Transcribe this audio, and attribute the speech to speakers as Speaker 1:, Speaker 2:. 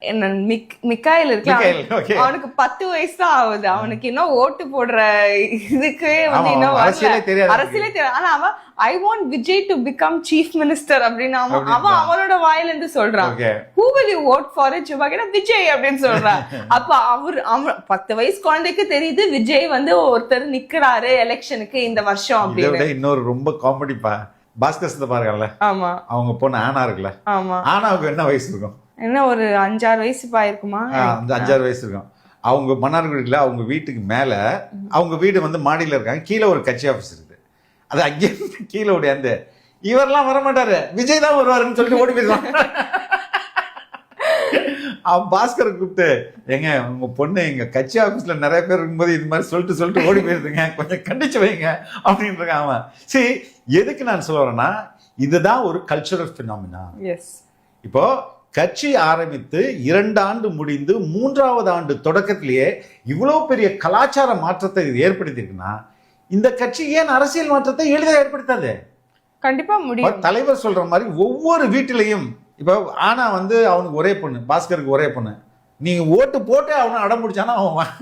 Speaker 1: மிக்காயில் இருக்கலாம், அவனுக்கு 10 வயசு தான் ஆகுது. அவனுக்கு இன்னும் ஓட்டு போடுற இதுக்கு வந்து இன்னும் அரசியலே தெரியாது. ஆனா அவன் I want Vijay to become chief minister அப்படின்னு அவன் அவனோட வாயில இருந்து சொல்றான். Who will you vote for it? Vijay அப்படின்னு சொல்றான். அப்ப அவன் 10 வயசு குழந்தைக்கு தெரியுது விஜய் வந்து ஒருத்தர் நிக்கிறாரு எலெக்ஷனுக்கு இந்த வருஷம் அப்படின்னு.
Speaker 2: இன்னொரு ரொம்ப காமெடிப்பா பாஸ்கர் பாருங்கல்ல,
Speaker 1: ஆமா
Speaker 2: அவங்க பொண்ணு ஆனா இருக்குல்ல,
Speaker 1: ஆமா
Speaker 2: ஆனாவுக்கு என்ன வயசு இருக்கும்?
Speaker 1: என்ன ஒரு 5-6 வயசு பாயிருக்குமா?
Speaker 2: 5-6 வயசு இருக்கும். அவங்க மன்னார்குடியில் அவங்க வீட்டுக்கு மேல அவங்க வீடு வந்து மாடியில இருக்காங்க, கீழே ஒரு கட்சி ஆஃபீஸ் இருக்கு. அது அங்கே கீழே ஓடியாந்து இவரெல்லாம் வரமாட்டாரு விஜய் தான் வருவாருன்னு சொல்லிட்டு ஓடி போயிடுவான். அவன் பாஸ்கரை கூப்பிட்டு, எங்க உங்க பொண்ணு எங்க கட்சி ஆஃபீஸ்ல நிறைய பேர் இருக்கும்போது இது மாதிரி சொல்லிட்டு ஓடி போயிருதுங்க, கொஞ்சம் கண்டிச்சு வைங்க அப்படின்னு இருக்கான் அவன். சரி, எதுக்கு நான் சொல்ல வரேன்னா, இதுதான் ஒரு கல்ச்சுரல் பினாமினா. இப்போ கட்சி ஆரம்பித்து 2 ஆண்டு முடிந்து 3வது ஆண்டு தொடக்கத்திலேயே இவ்வளவு பெரிய கலாச்சார மாற்றத்தை இது ஏற்படுத்திருக்குன்னா, இந்த கட்சி ஏன் அரசியல் மாற்றத்தை எளிதாக ஏற்படுத்தாது?
Speaker 1: கண்டிப்பா முடியும்.
Speaker 2: தலைவர் சொல்ற மாதிரி ஒவ்வொரு வீட்டிலையும் இப்போ ஆனா வந்து அவனுக்கு ஒரே பொண்ணு, பாஸ்கருக்கு ஒரே பொண்ணு, நீங்க ஓட்டு போட்டு அவனை அடம் பிடிச்சானா அவன்